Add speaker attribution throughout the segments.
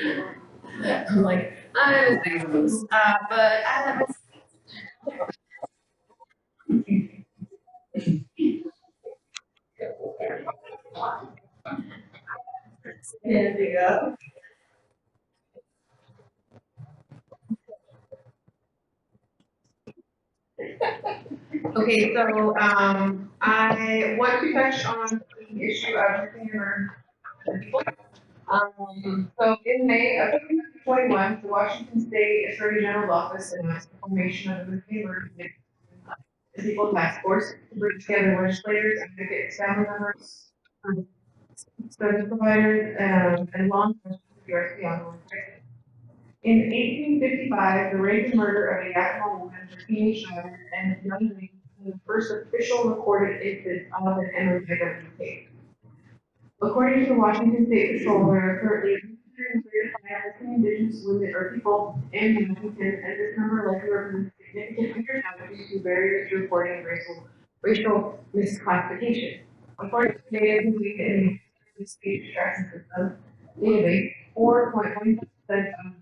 Speaker 1: I'm like, I'm but I let standing up. Okay, so I want to touch on the issue of missing people. So in May of 2021, the Washington State Attorney General's office announced the formation of the Missing People Task Force to bring together legislators, advocates, family members, service providers, and law enforcement to address the ongoing crisis. In 1855, the rape and murder of a Yakima woman, her teenage daughter, and young lady was the first official recorded instance of an MMIW case. According to the Washington State Patrol, there are currently 135 missing Indigenous women or people in Washington, and this number likely represents a significant undercount due to barriers to reporting racial misclassification. According to data contained in the state tracking system database, 4.1% of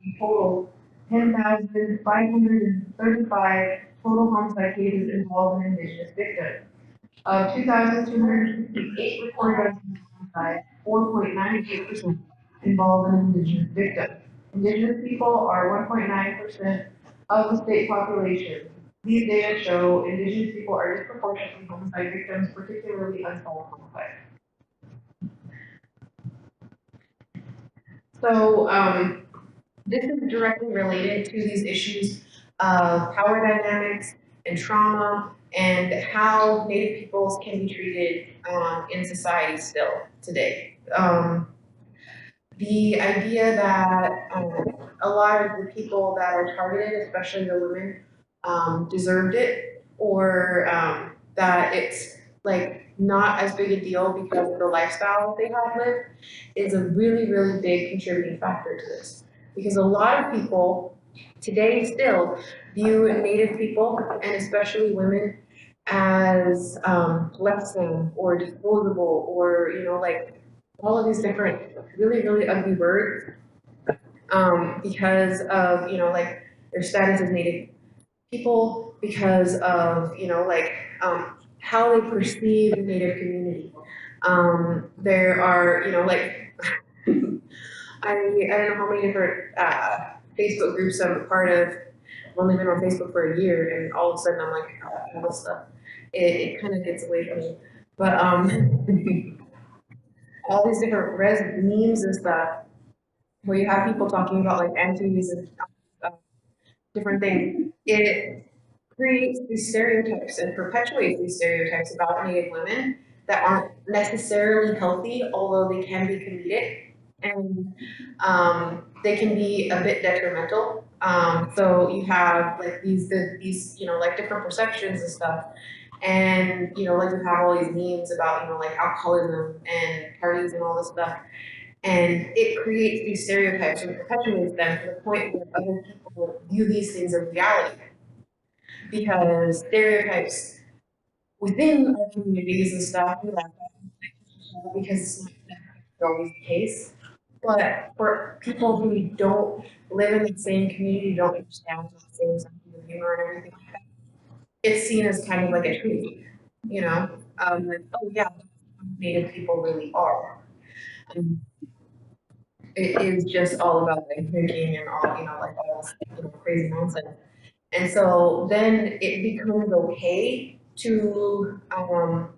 Speaker 1: the total 10,535 total homicide cases involved in Indigenous victims. Of 2,268 reported as homicide, 4.98% involved an Indigenous victim. Indigenous people are 1.9% of the state population. These data show Indigenous people are disproportionately homicide victims, particularly unsolved homicide. So this is directly related to these issues of power dynamics and trauma and how Native peoples can be treated in society still today. The idea that a lot of the people that are targeted, especially the women, deserved it, or that it's like not as big a deal because of the lifestyle that they have lived, is a really, really big contributing factor to this. Because a lot of people today still view Native people, and especially women, as less than or disposable, or like all of these different really, really ugly words because of like their status as Native people, because of how they perceive the Native community. There are like I don't know how many different Facebook groups I'm a part of. I've only been on Facebook for a year, and all of a sudden I'm like, all this stuff. It kind of gets away from me. But all these different memes and stuff, where you have people talking about like antis and uh, different things, it creates these stereotypes and perpetuates these stereotypes about Native women that aren't necessarily healthy, although they can be comedic and they can be a bit detrimental. So you have like these like different perceptions and stuff, and like you have all these memes about like alcoholism and parties and all this stuff, and it creates these stereotypes and perpetuates them to the point where other people view these things as reality. Because stereotypes within our communities and stuff, we laugh at because it's not always the case. But for people who don't live in the same community, don't understand the same sense of humor and everything like that, it's seen as kind of like a treat, like, oh yeah, that's what Native people really are. And it is just all about like drinking and all, like all this crazy nonsense. And so then it becomes okay to act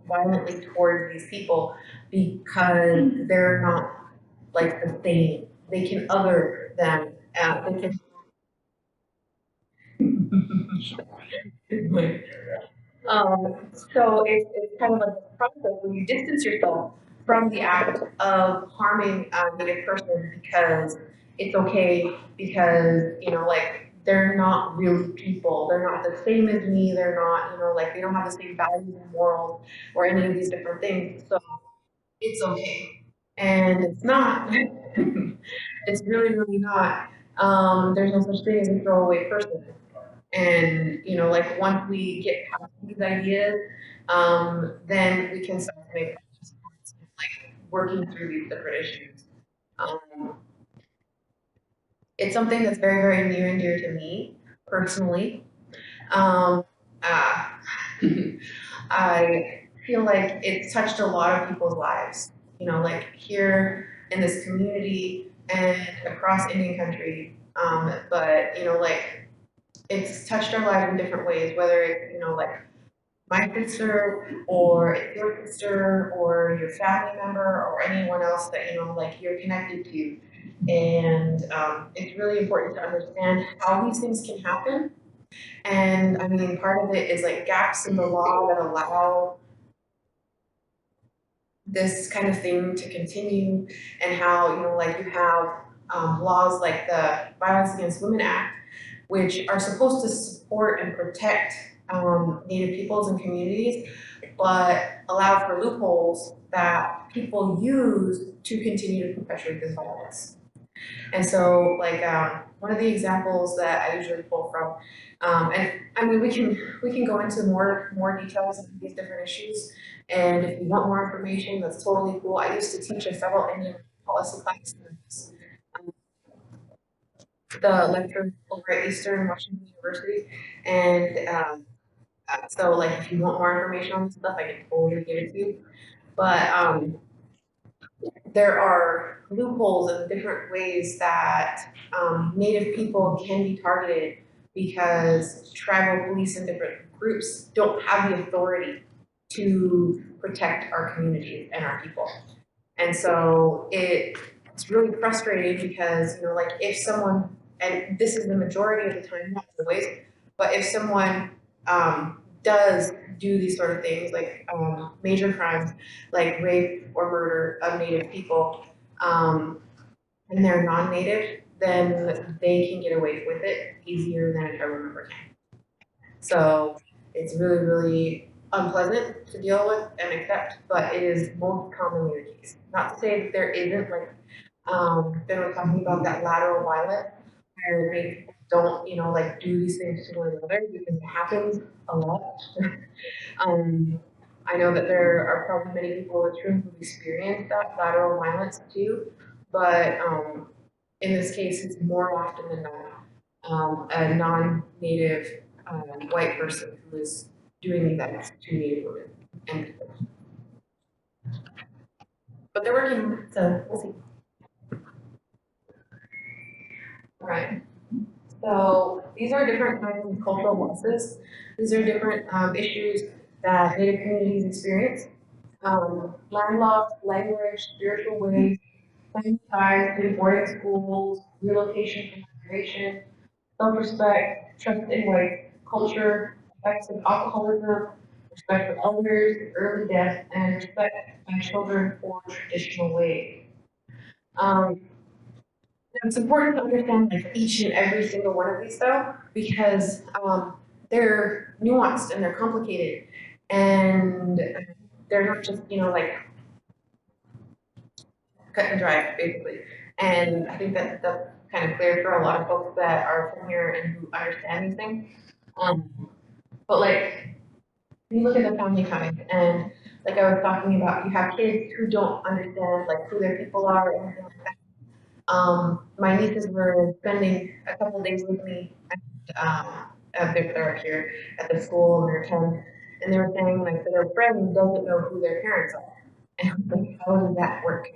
Speaker 1: violently towards these people because they're not like the same. They can other them. They can. So it's kind of like a process where you distance yourself from the act of harming a Native person because it's okay, because like they're not really people, they're not the same as me, they're not like they don't have the same values and morals or any of these different things, so it's okay. And it's not. It's really, really not. There's no such thing as a throwaway person. And like once we get past these ideas, then we can start to make progress towards, like working through these different issues. Um, it's something that's very, very near and dear to me personally. Um, uh, I feel like it's touched a lot of people's lives, you know, like here in this community and across Indian country. But, you know, like it's touched our lives in different ways, whether it's, you know, like my sister or it's your sister or your family member or anyone else that, you know, like you're connected to. And it's really important to understand how these things can happen. And I mean, part of it is like gaps in the law that allow this kind of thing to continue, and how, you know, like you have laws like the Violence Against Women Act, which are supposed to support and protect Native peoples and communities, but allow for loopholes that people use to continue to perpetuate this violence. And so, like, one of the examples that I usually pull from, and I mean, we can go into more details of these different issues. And if you want more information, that's totally cool. I used to teach a federal Indian policy class, um, the lecture over at Eastern Washington University, and so like if you want more information on this stuff, I can totally give it to you. But there are loopholes and different ways that Native people can be targeted because tribal police and different groups don't have the authority to protect our communities and our people. And so it's really frustrating because, you know, like if someone, and this is the majority of the time, not always, but if someone does do these sort of things, like major crimes, like rape or murder of Native people, um, and they're non-Native, then they can get away with it easier than a tribal member can. So it's really, really unpleasant to deal with and accept, but it is most commonly the case. Not to say that there isn't, like, they were talking about that lateral violence where they don't, you know, like do these things to one another because it happens a lot. I know that there are probably many people in this room who've experienced that lateral violence too, but in this case, it's more often than not a non-native white person who is doing that to Native women and people. But they're working, so we'll see. All right. So these are different kinds of cultural losses. These are different issues that Native communities experience. Land loss, language, spiritual ways, family ties to boarding schools, relocation from migration, self-respect, trust in white culture, effects of alcoholism, respect for elders, early death, and respect by children for traditional ways. Um, it's important to understand like each and every single one of these though, because they're nuanced and they're complicated, and they're not just, you know, like cut and dry basically. And I think that that's kind of clear for a lot of folks that are from here and who understand these things. Um, but like you look at the family ties, and like I was talking about, you have kids who don't understand like who their people are or anything like that. My nieces were spending a couple of days with me they're here at the school and they're 10, and they were saying like that their friend doesn't know who their parents are. And I was like, how does that work?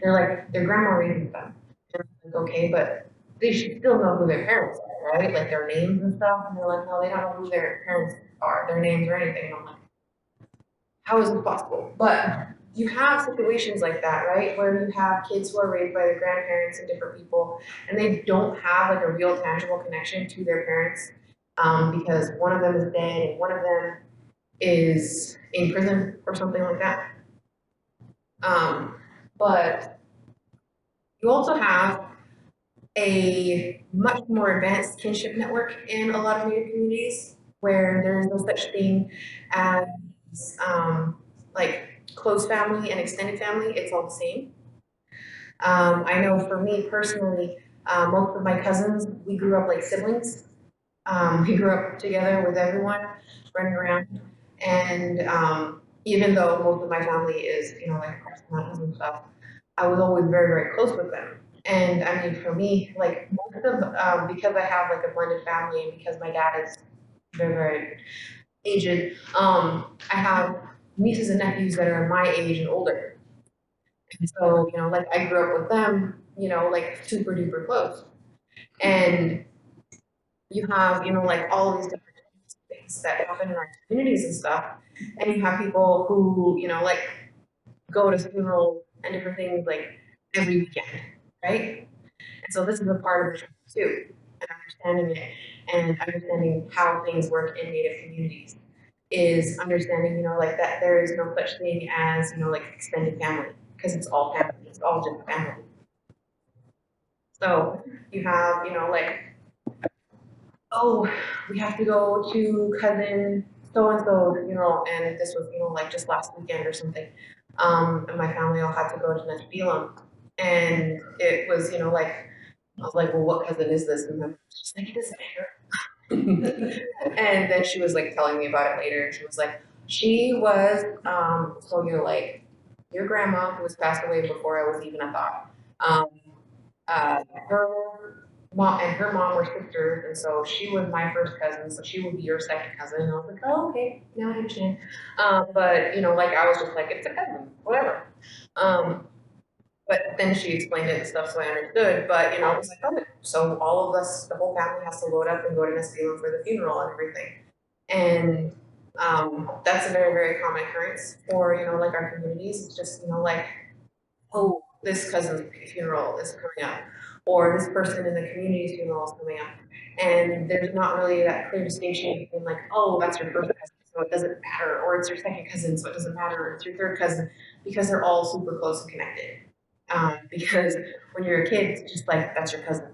Speaker 1: They're like, their grandma raises them. And I'm like, okay, but they should still know who their parents are, right? Like their names and stuff. And they're like, no, they don't know who their parents are, their names or anything. And I'm like, how is this possible? But you have situations like that, right? Where you have kids who are raised by their grandparents and different people, and they don't have like a real tangible connection to their parents because one of them is dead and one of them is in prison or something like that. But you also have a much more advanced kinship network in a lot of Native communities where there's no such thing as like close family and extended family, it's all the same. I know for me personally, most of my cousins, we grew up like siblings. We grew up together with everyone running around. And even though most of my family is, you know, like across the mountains and stuff, I was always very, very close with them. And I mean, for me, like most of, because I have like a blended family and because my dad is very, very aged, I have nieces and nephews that are my age and older. And so, like I grew up with them, like super duper close. And you have, like all of these different things that happen in our communities and stuff. And you have people who, like go to funerals and different things like every weekend, right? And so this is a part of the trip too, and understanding it and understanding how things work in Native communities is understanding, like that there is no such thing as, like extended family, because it's all family, it's all just family. So you have, like, oh, we have to go to cousin so and so's funeral, and this was, like just last weekend or something. And my family all had to go to Nashville, and it was, like I was like, well, what cousin is this? And then she's like, it doesn't matter. And then she was like telling me about it later. And she was like, she was, so you're like, your grandma who was passed away before I was even a thought. Um, her mom and her mom were sisters, and so she was my first cousin, so she would be your second cousin. And I was like, oh, okay, now I understand. But like I was just like, it's a cousin, whatever. Um, but then she explained it and stuff, so I understood. But it was like, oh, so all of us, the whole family has to load up and go to Nespelem for the funeral and everything. And that's a very, very common occurrence for like our communities. It's just like, oh, this cousin's funeral is coming up, or this person in the community's funeral is coming up, and there's not really that clear distinction between like, oh, that's your first cousin, so it doesn't matter, or it's your second cousin, so it doesn't matter, or it's your third cousin, because they're all super close and connected. Because when you're a kid, it's just like that's your cousin,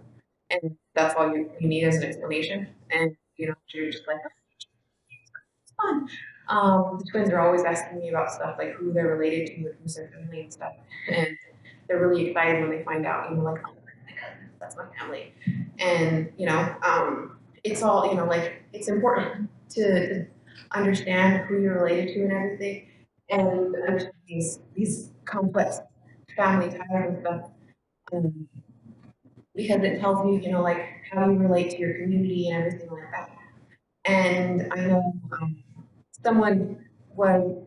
Speaker 1: and that's all you need as an explanation, and you're just like, oh, it's fun. The twins are always asking me about stuff like who they're related to and who's their family and stuff, and they're really excited when they find out, like, oh, my cousin, that's my family, and it's all, like it's important to understand who you're related to and everything, and understand these complex family ties and stuff, um, because it tells you, like how you relate to your community and everything like that. And I know someone was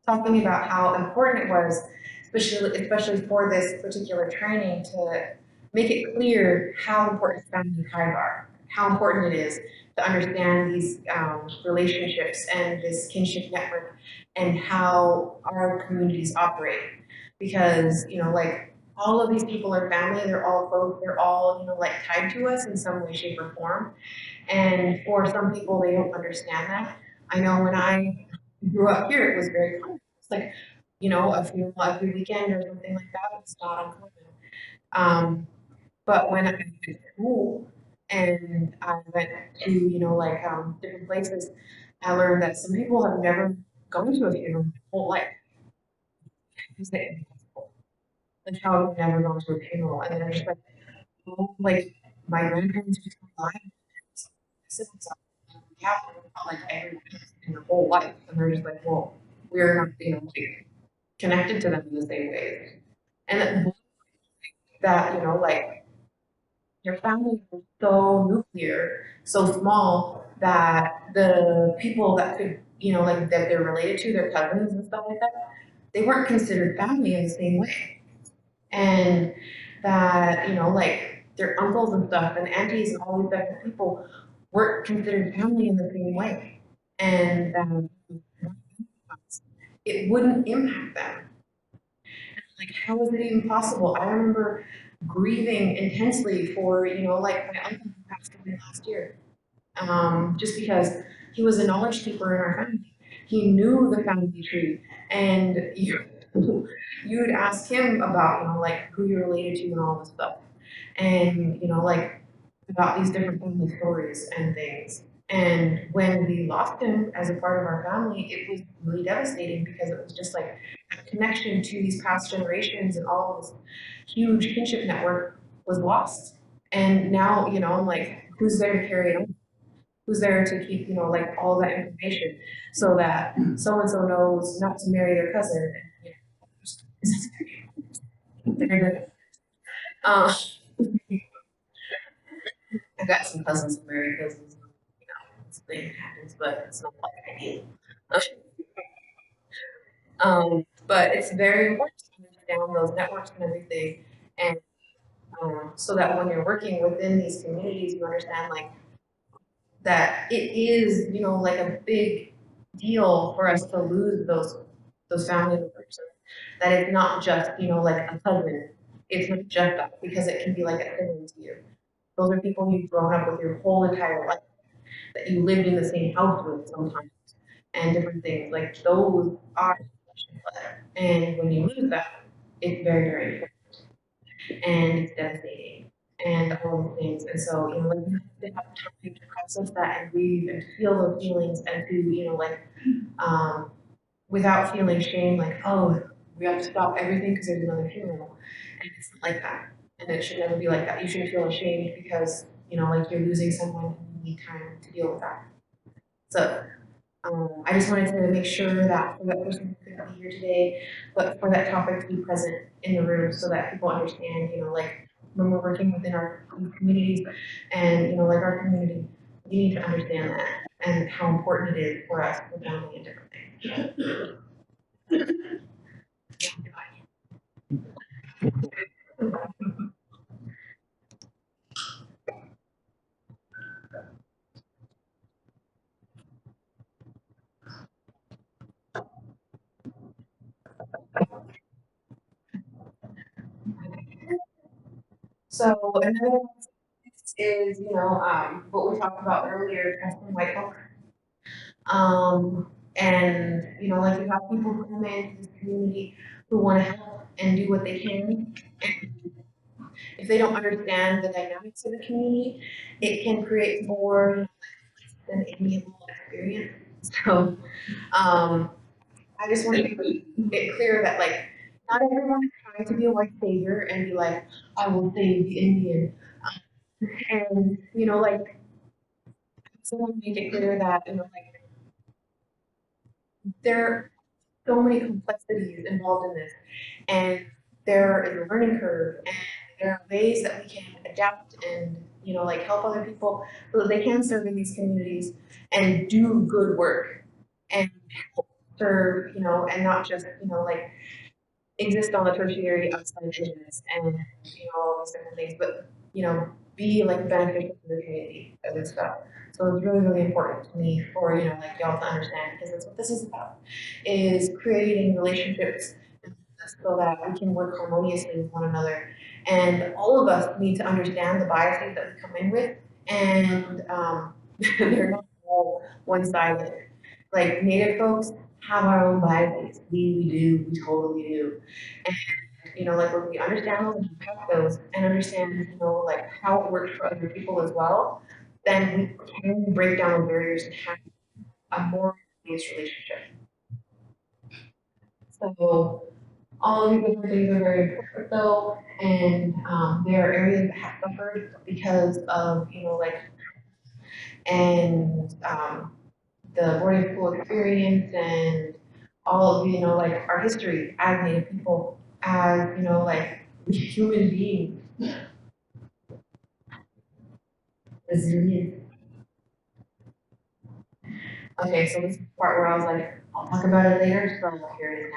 Speaker 1: talking about how important it was, especially for this particular training, to make it clear how important family ties are, how important it is to understand these relationships and this kinship network and how our communities operate. Because, like all of these people are family, they're all close, they're all, like tied to us in some way, shape, or form. And for some people, they don't understand that. I know when I grew up here, it was very common. It's like, a funeral every weekend or something like that. It's not uncommon. But when I went to school and I went to, like different places, I learned that some people have never gone to a funeral their whole life. It's like how I've never gone to a funeral. And they're just like, oh, like my grandparents just alive. Yeah, like every in their whole life. And they're just like, well, we're not, like connected to them in the same way. And that, like your family is so nuclear, so small that the people that could, like that they're related to, their cousins and stuff like that, they weren't considered family in the same way. And that, like their uncles and stuff and aunties and all these different people weren't considered family in the same way. And it wouldn't impact them. Like, how is it even possible? I remember grieving intensely for, like my uncle who passed away last year. Just because he was a knowledge keeper in our family. He knew the family tree, and you'd ask him about, like who you're related to and all this stuff, and like about these different family stories and things. And when we lost him as a part of our family, it was really devastating because it was just like a connection to these past generations and all of this huge kinship network was lost. And now, I'm like, who's there to carry it on? Who's there to keep, like all that information so that so and so knows not to marry their cousin? And, uh, I've got some cousins in America, it's a thing that happens, but it's not like ideal. But it's very important to understand those networks and everything, and so that when you're working within these communities, you understand like that it is, like a big deal for us to lose those family members. That it's not just, like a cousin. It's not just that because it can be like a sibling to you. Those are people you've grown up with your whole entire life, that you lived in the same house with sometimes, and different things. Like those are special. And when you lose that, it's very, very important and it's devastating and all the things. And so, like you have to have time to process that and grieve and feel those feelings and to, um, without feeling shame, like, oh, we have to stop everything because there's another funeral. And it's not like that. And it should never be like that. You shouldn't feel ashamed because, like you're losing someone and you need time to deal with that. So I just wanted to make sure that for that person who couldn't be here today, but for that topic to be present in the room so that people understand, like when we're working within our communities and, like our community, we need to understand that and how important it is for us for family and different things. So another is, what we talked about earlier, testing white book. And, like you have people who come into this community who want to help and do what they can. If they don't understand the dynamics of the community, it can create more than amiable experience. So, I just want to make it clear that, like, not everyone is trying to be a white savior and be like, I will save the Indian. And, like, someone make it clear that, like, there are so many complexities involved in this. And there is a learning curve, and there are ways that we can adapt and, like help other people so that they can serve in these communities and do good work and help serve, and not just, like exist on the tertiary outside edges and, all these different things, but, be like beneficial to the community and stuff. So it's really, really important to me for, like y'all to understand because that's what this is about, is creating relationships so that we can work harmoniously with one another. And all of us need to understand the biases that we come in with, and they're not all one-sided. Like Native folks have our own biases. We do, we totally do. And like when we understand those and unpack those and understand, like how it works for other people as well, then we can break down the barriers and have a more harmonious relationship. So all of these different things are very important though, and there are areas that have suffered because of, like, and the boarding school experience and all of, like our history as Native people, as, like human beings, resilient. Okay, so this is the part where I was like, I'll talk about it later, so here it is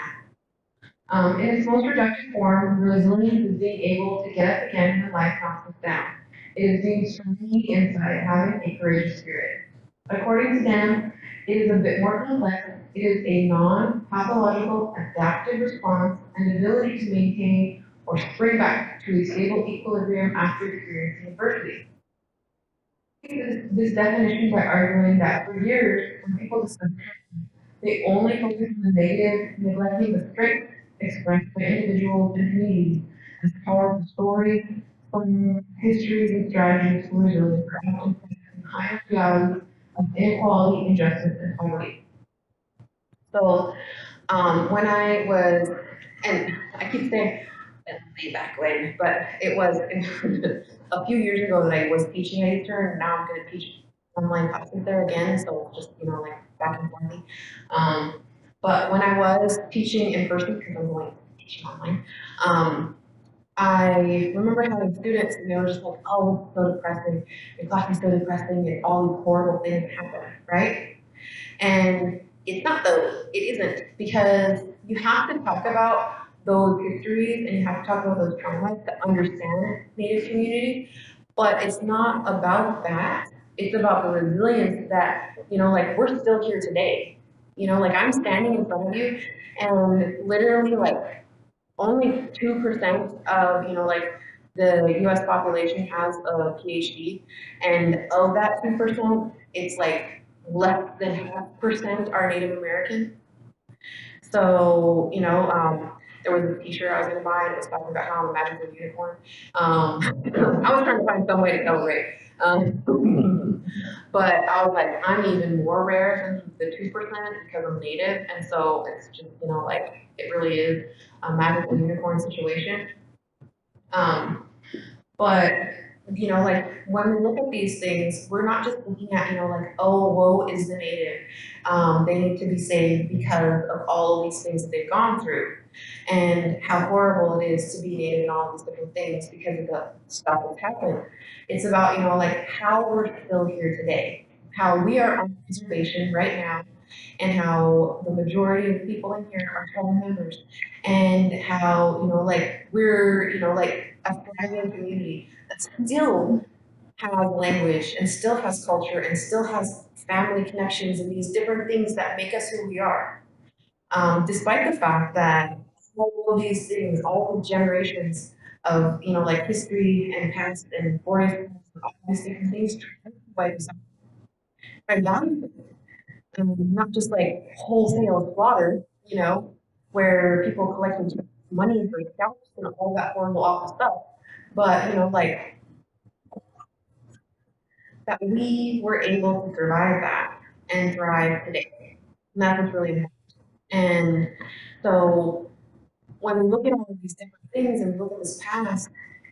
Speaker 1: now. In its most reductive form, resilience is being able to get up again when life knocks us down. It is being strongly inside, having a courageous spirit. According to them, it is a bit more complex. It is a non-pathological adaptive response and ability to maintain or spring back to a stable equilibrium after experiencing adversity. This definition by arguing that for years, when people discuss they only focus on the negative, neglecting the strengths expressed by individuals and communities as powerful stories, histories, and strategies for resilience are often in higher realities of inequality, injustice, and poverty. So when I was, and I keep saying way back when, but it was a few years ago that I was teaching at Eastern, and now I'm going to teach online classes there again, so it's just, like back and forth. But when I was teaching in person, because I'm going teaching online, I remember having students and they were just like, oh, it's so depressing. Your class is so depressing and all these horrible things happen, right? And it's not though, it isn't, because you have to talk about those histories and you have to talk about those traumas to understand Native community, but it's not about that. It's about the resilience that, like we're still here today. Like I'm standing in front of you and literally like only 2% of, like the US population has a PhD. And of that 2%, it's like less than half percent are Native American. So, there was a t-shirt I was gonna buy and it was talking about how I'm a magical unicorn. I was trying to find some way to celebrate. But I was like, I'm even more rare than the 2% because I'm Native. And so it's just, like it really is a magical unicorn situation. Um, but like when we look at these things, we're not just looking at, like, oh, woe is the Native. They need to be saved because of all of these things that they've gone through and how horrible it is to be Native and all these different things because of the stuff that's happened. It's about, like how we're still here today, how we are on reservation right now, and how the majority of the people in here are tribal members, and how, like we're, like a thriving community that still has language and still has culture and still has family connections and these different things that make us who we are. Despite the fact that all of these things, all the generations of, like history and past and borders and all these different things try to wipe us out. By value, not just like wholesale slaughter, where people collected money for scalps and all that horrible awful stuff, but like that we were able to survive that and thrive today. And that's what's really important. And so when we look at all of these different things and look at this past,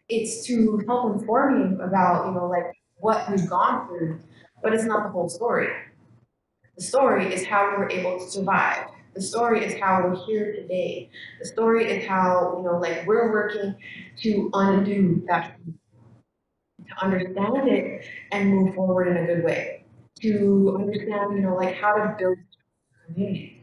Speaker 1: it's to help inform you about, like what we've gone through, but it's not the whole story. The story is how we were able to survive. The story is how we're here today. The story is how, like we're working to undo that, to understand it and move forward in a good way. To understand, like how to build communities.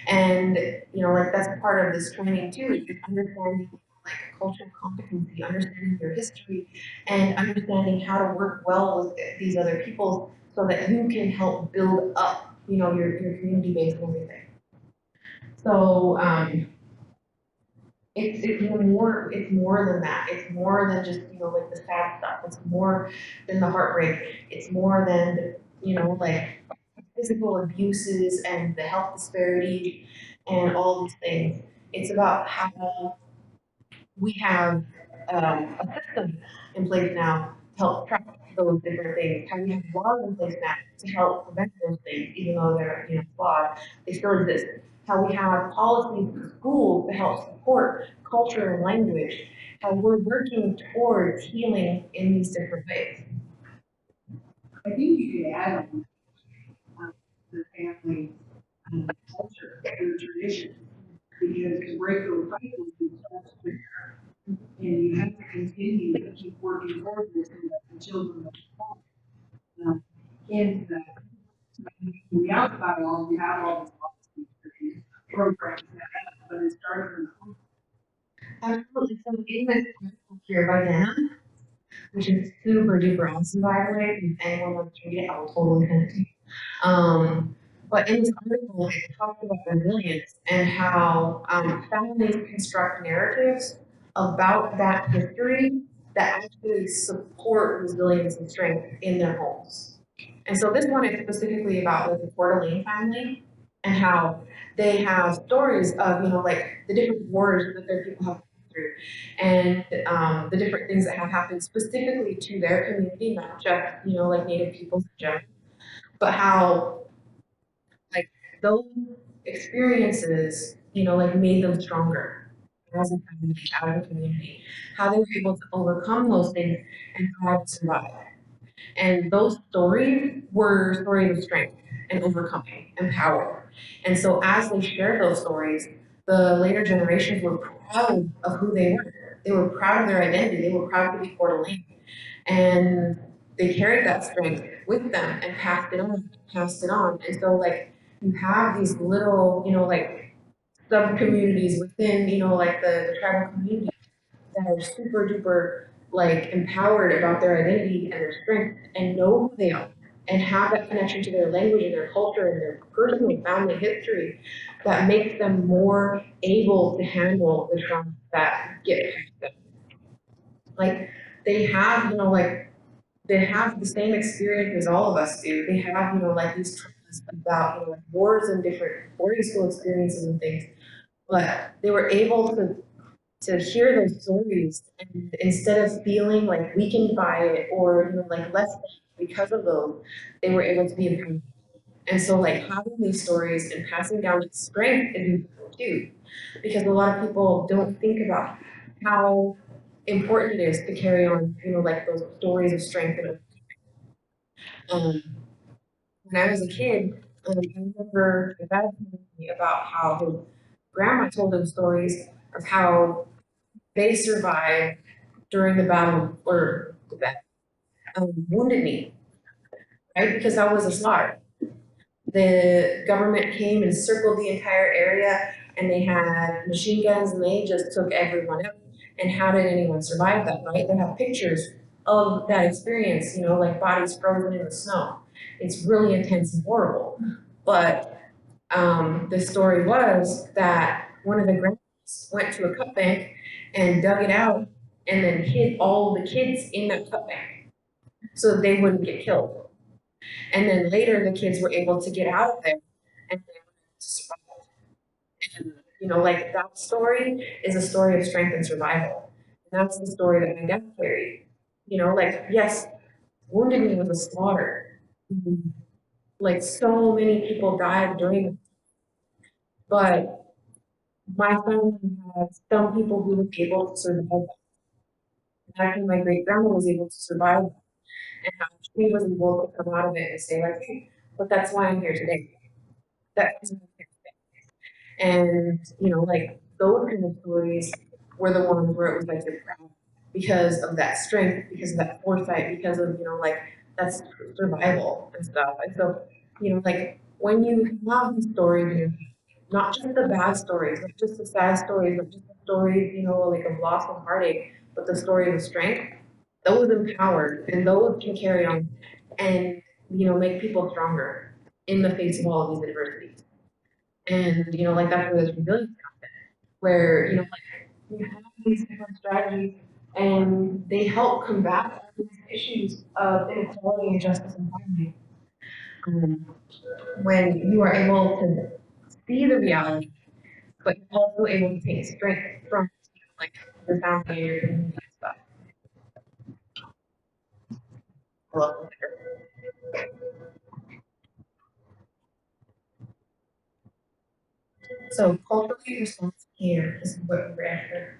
Speaker 1: And, like that's part of this training too, is just understanding like cultural competency, understanding your history, and understanding how to work well with these other people so that you can help build up, your community base and everything. So it's more than that. It's more than just, like the sad stuff. It's more than the heartbreak. It's more than, like physical abuses and the health disparity and all these things. It's about how we have a system in place now to help track those different things. How we have laws in place now to help prevent those things, even though they're flawed, they still exist. How we have policies in schools to help support culture and language. How we're working towards healing in these different ways.
Speaker 2: I think you could add on the family culture, their tradition, because to break those cycles is so clear. And you have to continue to keep working towards this so that the children will follow. Kids that from the outside on, you have all these policies, programs, but it starts from home.
Speaker 1: Absolutely. So getting this here by then, which is super duper awesome, by the way. If anyone wants to read it, I'll totally send it to you. But in this article, it talks about resilience and how families construct narratives about that history that actually support resilience and strength in their homes. And so this one is specifically about like, the Coeur d'Alene family and how they have stories of, like the different wars that their people have gone through and the different things that have happened specifically to their community, not just, like Native peoples in general, but how like those experiences, like made them stronger as a family, as a community, how they were able to overcome those things and how to survive. And those stories were stories of strength and overcoming and power. And so as they shared those stories, the later generations were proud of who they were. were proud of their identity. They were proud to be Coeur d'Alene, and they carried that strength with them and passed it on. And so like you have these little, like sub communities within, like the tribal community that are super duper like empowered about their identity and their strength and know who they are and have that connection to their language and their culture and their personal family history that makes them more able to handle the trauma that get past them. Like they have, like they have the same experience as all of us do. They have, like these traumas about, like wars and different boarding school experiences and things, but they were able to hear those stories and instead of feeling like weakened by it or like less than because of those, they were able to be empowered. And so like having these stories and passing down its strength is important too, because a lot of people don't think about how important it is to carry on, like those stories of strength. And when I was a kid, I remember my dad telling me about how his grandma told him stories of how they survived during the battle or wounded knee, right? Because that was a slaughter. The government came and circled the entire area and they had machine guns and they just took everyone out. And how did anyone survive that, right? They have pictures of that experience, like bodies frozen in the snow. It's really intense and horrible. But the story was that one of the grandmas went to a cut bank and dug it out and then hid all the kids in that cut bank so that they wouldn't get killed. And then later the kids were able to get out of there and they were able to survive. And, like that story is a story of strength and survival. And that's the story that my dad carried. Like, yes, Wounded Knee was a slaughter. Like so many people died during it. But my family has some people who were able to survive that. And actually my great grandma was able to survive that. And how she was able to come out of it and say, like, hey, but that's why I'm here today. That's why I'm here today. And, like those kind of stories were the ones where it was like you're proud because of that strength, because of that foresight, because of, like that's survival and stuff. And so, like when you have these stories, not just the bad stories, not just the sad stories, not just the stories, like of loss and heartache, but the story of strength, those empowered and those can carry on and, make people stronger in the face of all of these adversities. And, like that's where this resilience comes in, where, like you have these different strategies and they help combat all these issues of inequality and justice and harmony. Um, when you are able to see the reality but you're also able to take strength from like the family or your community and stuff. Well, so culturally responsive care is what we're after.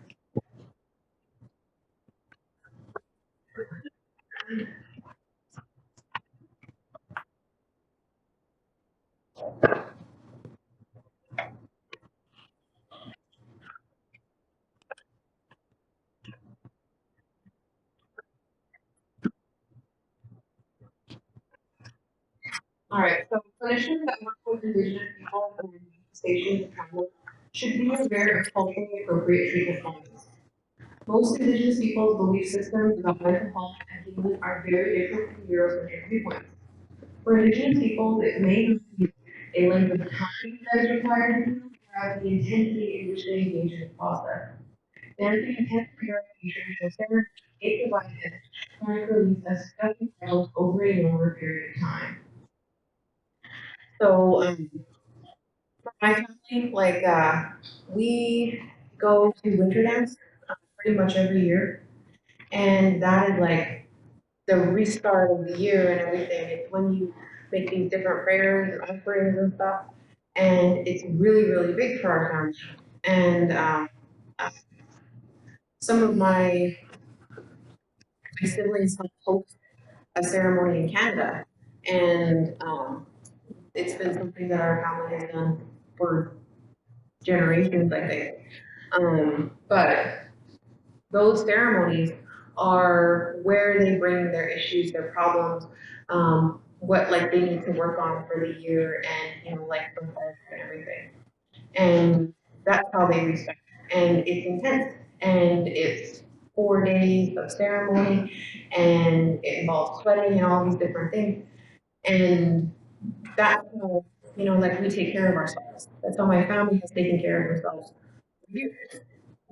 Speaker 1: All right, so clinicians that work with Indigenous people and stations and trauma should be aware of culturally appropriate treatment plans. Most Indigenous people's belief systems about mental health and healing are very different from Eurocentric viewpoints. For Indigenous peoples, it may not be a length of time that is required to heal, rather the intensity in which they engage in the process. Therapy intense rehabilitation shows therapy it provided chronic relief as study fails over a longer period of time. So for my family, like we go to winter dance pretty much every year, and that is like the restart of the year and everything. It's when you make these different prayers and offerings and stuff, and it's really really big for our family. And uh, some of my siblings help host a ceremony in Canada, and it's been something that our family has done for generations, I think. But those ceremonies are where they bring their issues, their problems, what like they need to work on for the year and, you know, like the work and everything. And that's how they respect it. And it's intense. And it's 4 days of ceremony and it involves sweating and all these different things. And that's how, you know, like we take care of ourselves. That's how my family has taken care of themselves for years.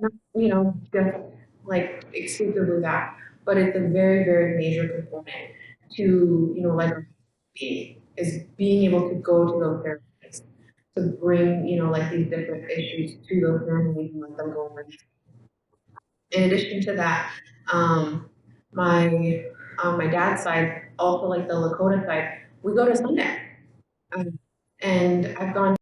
Speaker 1: Not, you know, just like exclusively that, but it's a very, very major component to, you know, like being is being able to go to those therapists to bring, you know, like these different issues to those families and let them go over these. In addition to that, um, my on my dad's side, also like the Lakota side, we go to Sunday. And I've gone